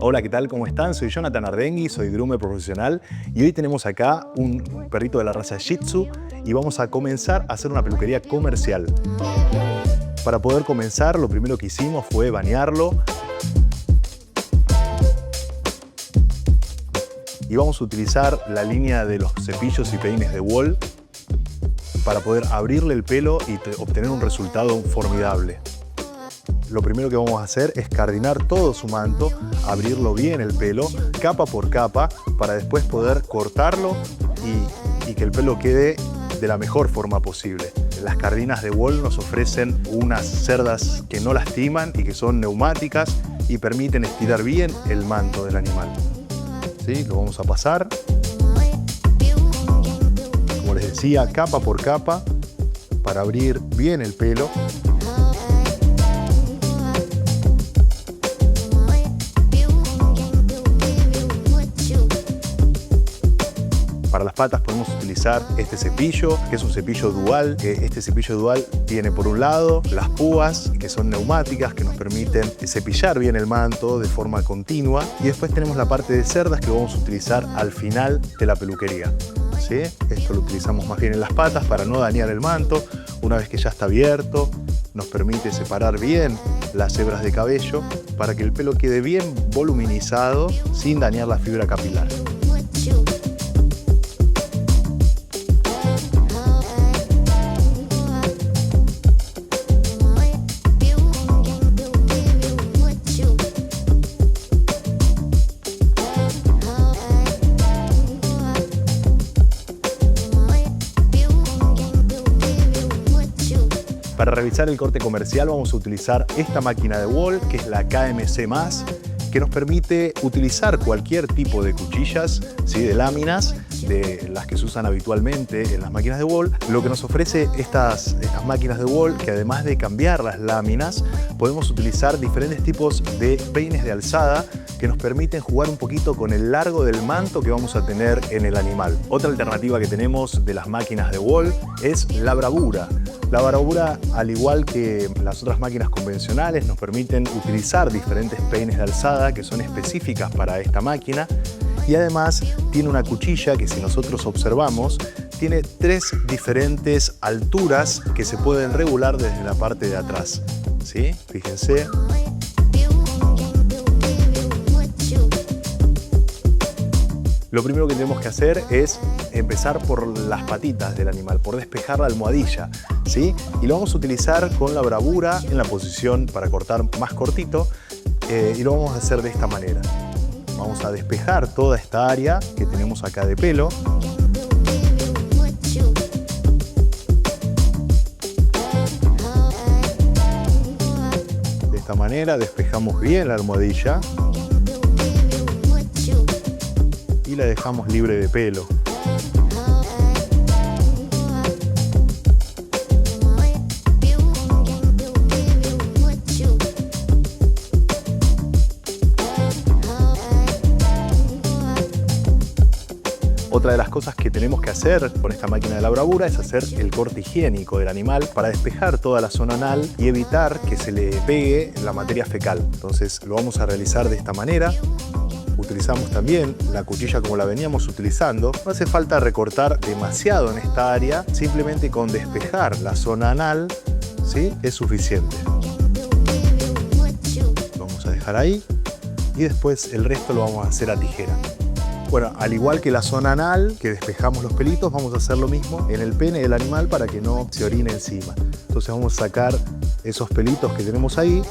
Hola, ¿qué tal? ¿Cómo están? Soy Jonathan Ardengui, soy groomer profesional y hoy tenemos acá un perrito de la raza Shih Tzu y vamos a comenzar a hacer una peluquería comercial. Para poder comenzar, lo primero que hicimos fue bañarlo y vamos a utilizar la línea de los cepillos y peines de Wahl para poder abrirle el pelo y obtener un resultado formidable. Lo primero que vamos a hacer es cardinar todo su manto, abrirlo bien el pelo, capa por capa, para después poder cortarlo y que el pelo quede de la mejor forma posible. Las cardinas de Wahl nos ofrecen unas cerdas que no lastiman y que son neumáticas y permiten estirar bien el manto del animal. ¿Sí? Lo vamos a pasar. Como les decía, capa por capa, para abrir bien el pelo. Para las patas podemos utilizar este cepillo, que es un cepillo dual. Este cepillo dual tiene por un lado las púas, que son neumáticas, que nos permiten cepillar bien el manto de forma continua. Y después tenemos la parte de cerdas que vamos a utilizar al final de la peluquería. ¿Sí? Esto lo utilizamos más bien en las patas para no dañar el manto. Una vez que ya está abierto, nos permite separar bien las hebras de cabello para que el pelo quede bien voluminizado sin dañar la fibra capilar. Para realizar el corte comercial vamos a utilizar esta máquina de Wahl, que es la KMC+, que nos permite utilizar cualquier tipo de cuchillas, ¿sí? De láminas, de las que se usan habitualmente en las máquinas de Wahl. Lo que nos ofrece estas máquinas de Wahl, que además de cambiar las láminas, podemos utilizar diferentes tipos de peines de alzada que nos permiten jugar un poquito con el largo del manto que vamos a tener en el animal. Otra alternativa que tenemos de las máquinas de Wahl es la bravura. La bravura, al igual que las otras máquinas convencionales, nos permiten utilizar diferentes peines de alzada que son específicas para esta máquina y además tiene una cuchilla que, si nosotros observamos, tiene 3 diferentes alturas que se pueden regular desde la parte de atrás. ¿Sí? Fíjense. Lo primero que tenemos que hacer es empezar por las patitas del animal, por despejar la almohadilla, ¿sí? Y lo vamos a utilizar con la bravura en la posición para cortar más cortito y lo vamos a hacer de esta manera. Vamos a despejar toda esta área que tenemos acá de pelo. De esta manera despejamos bien la almohadilla. Y la dejamos libre de pelo. Otra de las cosas que tenemos que hacer con esta máquina de la bravura es hacer el corte higiénico del animal para despejar toda la zona anal y evitar que se le pegue la materia fecal. Entonces lo vamos a realizar de esta manera. Utilizamos también la cuchilla como la veníamos utilizando. No hace falta recortar demasiado en esta área, simplemente con despejar la zona anal, ¿sí? Es suficiente. Lo vamos a dejar ahí y después el resto lo vamos a hacer a tijera. Bueno, al igual que la zona anal, que despejamos los pelitos, vamos a hacer lo mismo en el pene del animal para que no se orine encima. Entonces vamos a sacar esos pelitos que tenemos ahí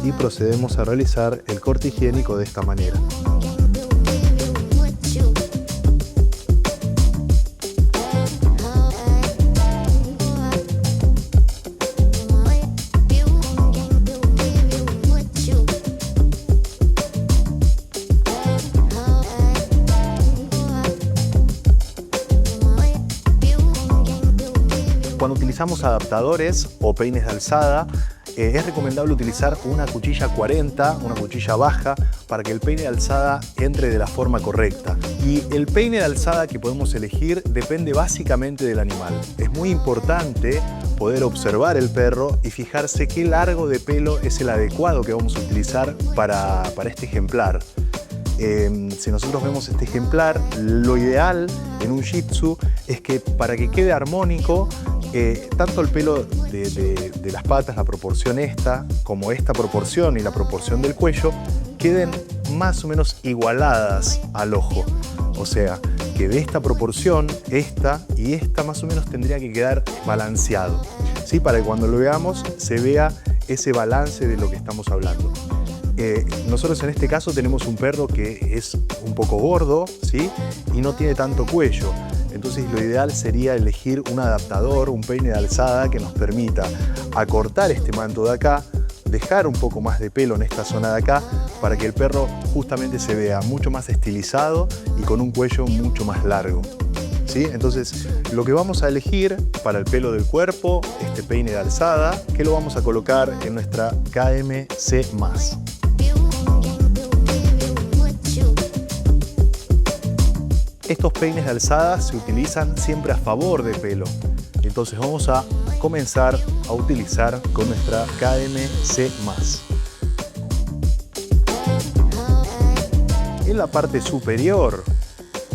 y procedemos a realizar el corte higiénico de esta manera. Cuando utilizamos adaptadores o peines de alzada, es recomendable utilizar una cuchilla 40, una cuchilla baja, para que el peine de alzada entre de la forma correcta. Y el peine de alzada que podemos elegir depende básicamente del animal. Es muy importante poder observar el perro y fijarse qué largo de pelo es el adecuado que vamos a utilizar para este ejemplar. Si nosotros vemos este ejemplar, lo ideal en un Shih Tzu es que para que quede armónico, tanto el pelo de las patas, la proporción esta, como esta proporción y la proporción del cuello, queden más o menos igualadas al ojo. O sea, que de esta proporción, esta y esta más o menos tendría que quedar balanceado, ¿sí? Para que cuando lo veamos se vea ese balance de lo que estamos hablando. Nosotros en este caso tenemos un perro que es un poco gordo, ¿sí? Y no tiene tanto cuello. Entonces lo ideal sería elegir un adaptador, un peine de alzada que nos permita acortar este manto de acá, dejar un poco más de pelo en esta zona de acá para que el perro justamente se vea mucho más estilizado y con un cuello mucho más largo, ¿sí? Entonces lo que vamos a elegir para el pelo del cuerpo, este peine de alzada, que lo vamos a colocar en nuestra KMC+. Estos peines de alzada se utilizan siempre a favor de pelo. Entonces vamos a comenzar a utilizar con nuestra KMC+. En la parte superior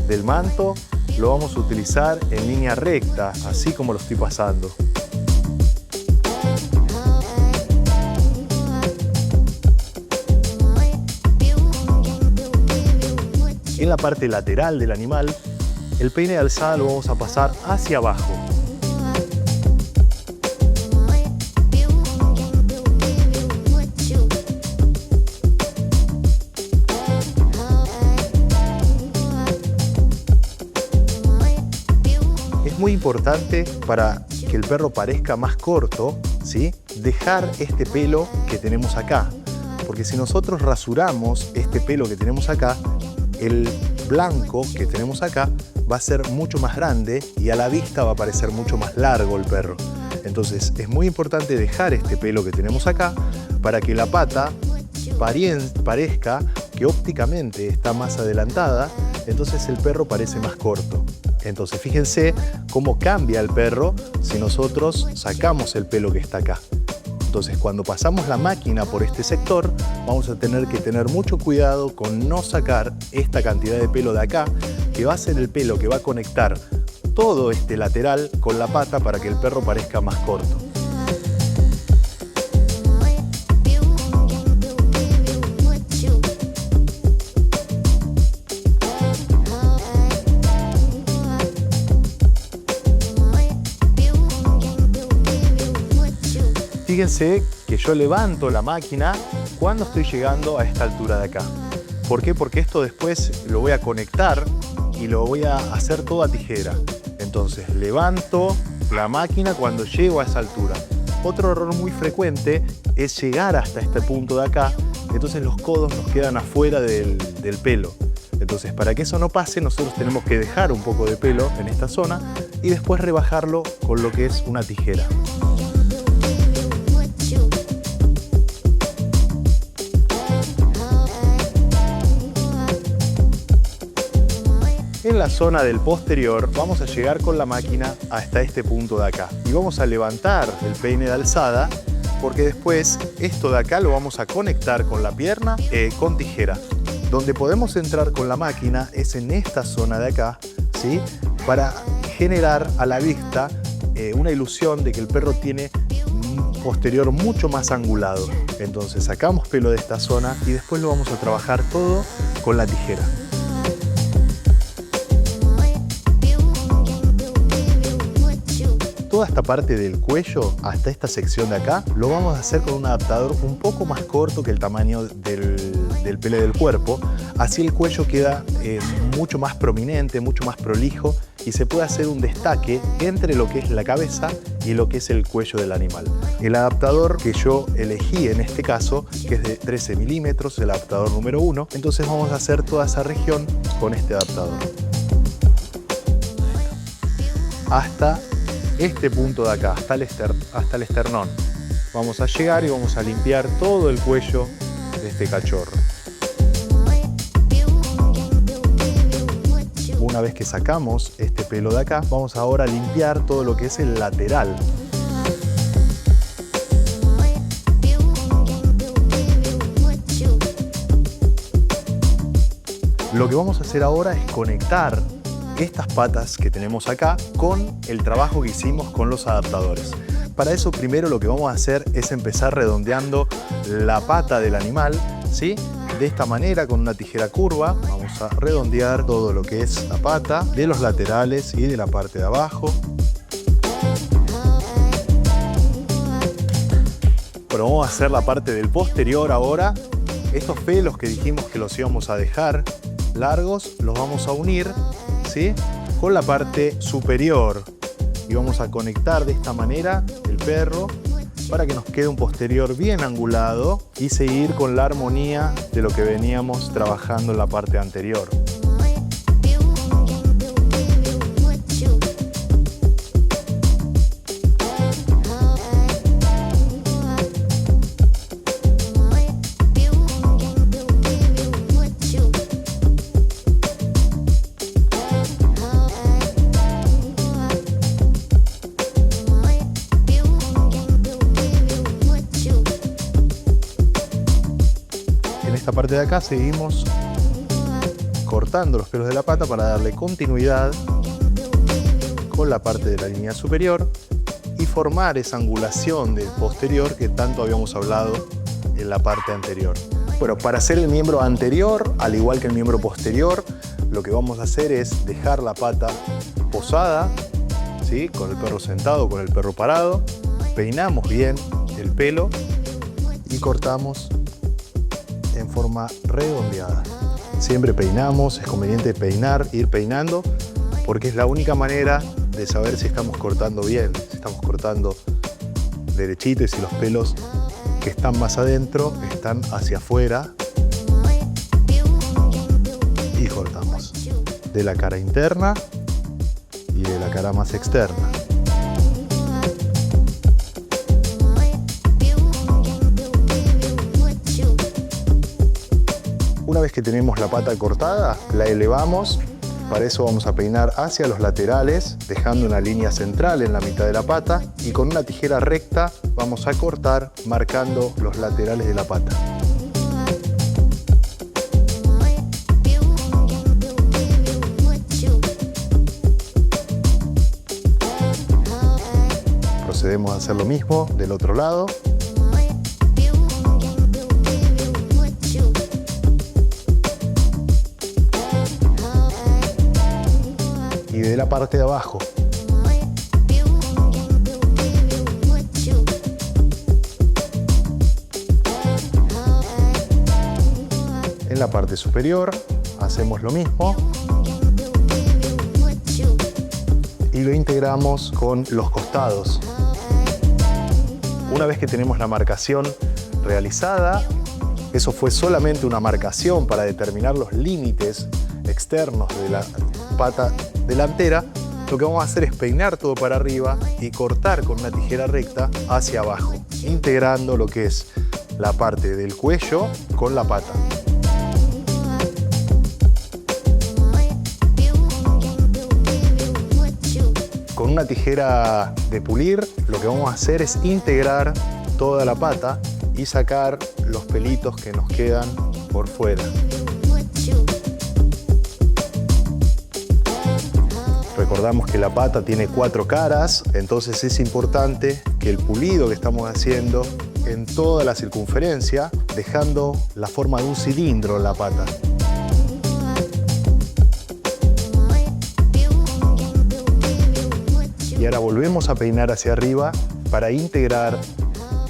del manto lo vamos a utilizar en línea recta, así como lo estoy pasando. En la parte lateral del animal, el peine de alzada lo vamos a pasar hacia abajo. Es muy importante para que el perro parezca más corto, ¿sí? Dejar este pelo que tenemos acá, porque si nosotros rasuramos este pelo que tenemos acá, el blanco que tenemos acá va a ser mucho más grande y a la vista va a parecer mucho más largo el perro. Entonces es muy importante dejar este pelo que tenemos acá para que la pata parezca que ópticamente está más adelantada, entonces el perro parece más corto. Entonces fíjense cómo cambia el perro si nosotros sacamos el pelo que está acá. Entonces cuando pasamos la máquina por este sector vamos a tener que tener mucho cuidado con no sacar esta cantidad de pelo de acá, que va a ser el pelo que va a conectar todo este lateral con la pata para que el perro parezca más corto. Fíjense que yo levanto la máquina cuando estoy llegando a esta altura de acá. ¿Por qué? Porque esto después lo voy a conectar y lo voy a hacer todo a tijera. Entonces levanto la máquina cuando llego a esa altura. Otro error muy frecuente es llegar hasta este punto de acá, entonces los codos nos quedan afuera del pelo. Entonces para que eso no pase nosotros tenemos que dejar un poco de pelo en esta zona y después rebajarlo con lo que es una tijera. En la zona del posterior vamos a llegar con la máquina hasta este punto de acá y vamos a levantar el peine de alzada porque después esto de acá lo vamos a conectar con la pierna con tijera. Donde podemos entrar con la máquina es en esta zona de acá, ¿sí? Para generar a la vista una ilusión de que el perro tiene un posterior mucho más angulado. Entonces sacamos pelo de esta zona y después lo vamos a trabajar todo con la tijera. Toda esta parte del cuello hasta esta sección de acá lo vamos a hacer con un adaptador un poco más corto que el tamaño del pelo del cuerpo. Así el cuello queda mucho más prominente, mucho más prolijo y se puede hacer un destaque entre lo que es la cabeza y lo que es el cuello del animal. El adaptador que yo elegí en este caso, que es de 13 milímetros, el adaptador número 1, entonces vamos a hacer toda esa región con este adaptador. Hasta este punto de acá, hasta el esternón. vamos a llegar y vamos a limpiar todo el cuello de este cachorro. Una vez que sacamos este pelo de acá, vamos ahora a limpiar todo lo que es el lateral. Lo que vamos a hacer ahora es conectar estas patas que tenemos acá con el trabajo que hicimos con los adaptadores. Para eso primero lo que vamos a hacer es empezar redondeando la pata del animal, ¿sí? De esta manera, con una tijera curva, vamos a redondear todo lo que es la pata de los laterales y de la parte de abajo. Bueno, vamos a hacer la parte del posterior ahora. Estos pelos que dijimos que los íbamos a dejar largos, los vamos a unir, ¿sí? Con la parte superior. Y vamos a conectar de esta manera el perro para que nos quede un posterior bien angulado y seguir con la armonía de lo que veníamos trabajando en la parte anterior. Parte de acá seguimos cortando los pelos de la pata para darle continuidad con la parte de la línea superior y formar esa angulación del posterior que tanto habíamos hablado en la parte anterior. Bueno, para hacer el miembro anterior, al igual que el miembro posterior, lo que vamos a hacer es dejar la pata posada, ¿sí? Con el perro sentado, con el perro parado, peinamos bien el pelo y cortamos en forma redondeada. Siempre peinamos, es conveniente peinar, ir peinando, porque es la única manera de saber si estamos cortando bien, si estamos cortando derechito y si los pelos que están más adentro están hacia afuera. Y cortamos de la cara interna y de la cara más externa. Una vez que tenemos la pata cortada, la elevamos. Para eso vamos a peinar hacia los laterales, dejando una línea central en la mitad de la pata, y con una tijera recta vamos a cortar marcando los laterales de la pata. Procedemos a hacer lo mismo del otro lado. Y de la parte de abajo. En la parte superior hacemos lo mismo y lo integramos con los costados. Una vez que tenemos la marcación realizada, eso fue solamente una marcación para determinar los límites externos de la pata delantera, lo que vamos a hacer es peinar todo para arriba y cortar con una tijera recta hacia abajo, integrando lo que es la parte del cuello con la pata. Con una tijera de pulir, lo que vamos a hacer es integrar toda la pata y sacar los pelitos que nos quedan por fuera. Recordamos que la pata tiene 4 caras, entonces es importante que el pulido que estamos haciendo en toda la circunferencia, dejando la forma de un cilindro en la pata. Y ahora volvemos a peinar hacia arriba para integrar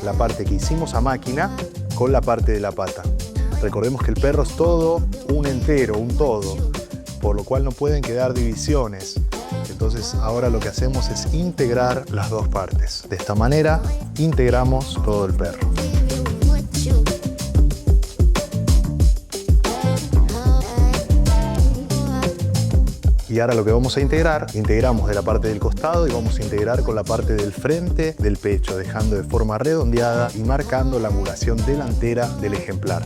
la parte que hicimos a máquina con la parte de la pata. Recordemos que el perro es todo un entero, un todo, por lo cual no pueden quedar divisiones. Entonces ahora lo que hacemos es integrar las dos partes. De esta manera integramos todo el perro. Y ahora lo que vamos a integrar, integramos de la parte del costado y vamos a integrar con la parte del frente del pecho, dejando de forma redondeada y marcando la angulación delantera del ejemplar.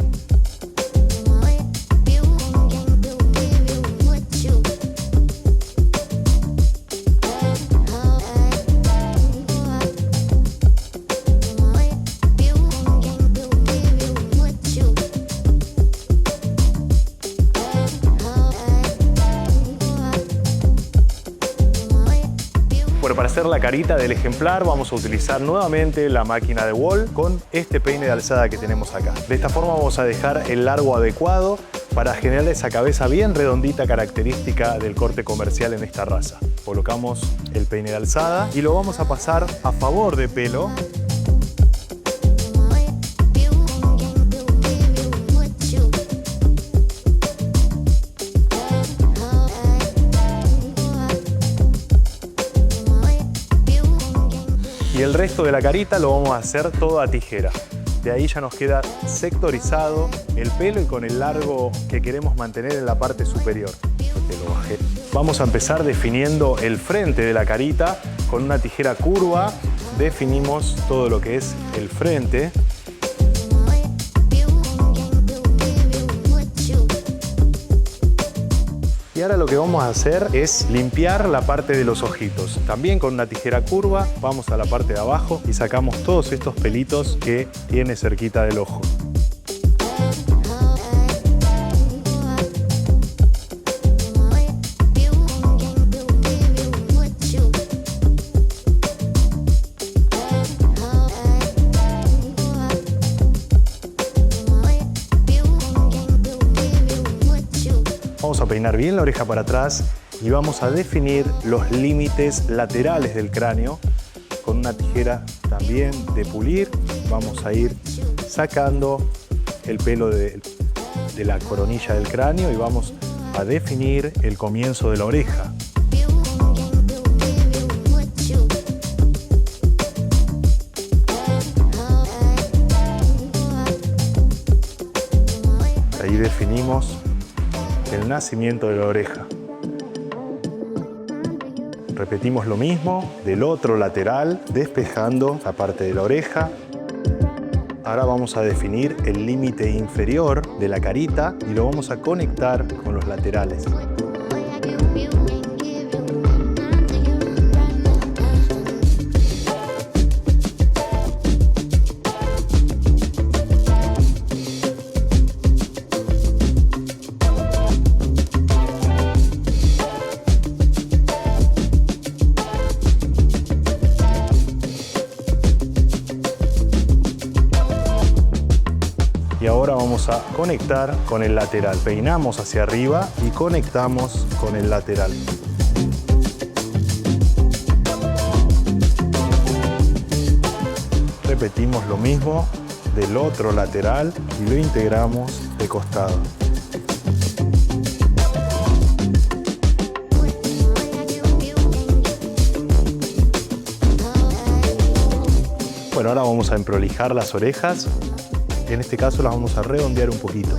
Bueno, para hacer la carita del ejemplar vamos a utilizar nuevamente la máquina de Wall con este peine de alzada que tenemos acá. De esta forma vamos a dejar el largo adecuado para generar esa cabeza bien redondita característica del corte comercial en esta raza. Colocamos el peine de alzada y lo vamos a pasar a favor de pelo. Y el resto de la carita lo vamos a hacer todo a tijera. De ahí ya nos queda sectorizado el pelo y con el largo que queremos mantener en la parte superior. Lo bajé. Vamos a empezar definiendo el frente de la carita con una tijera curva. Definimos todo lo que es el frente. Y ahora lo que vamos a hacer es limpiar la parte de los ojitos. También con una tijera curva vamos a la parte de abajo y sacamos todos estos pelitos que tiene cerquita del ojo. Vamos a peinar bien la oreja para atrás y vamos a definir los límites laterales del cráneo con una tijera también de pulir. Vamos a ir sacando el pelo de la coronilla del cráneo y vamos a definir el comienzo de la oreja. Ahí definimos el nacimiento de la oreja. Repetimos lo mismo del otro lateral, despejando la parte de la oreja. Ahora vamos a definir el límite inferior de la carita y lo vamos a conectar con los laterales. Y ahora vamos a conectar con el lateral. Peinamos hacia arriba y conectamos con el lateral. Repetimos lo mismo del otro lateral y lo integramos de costado. Bueno, ahora vamos a emprolijar las orejas. En este caso las vamos a redondear un poquito.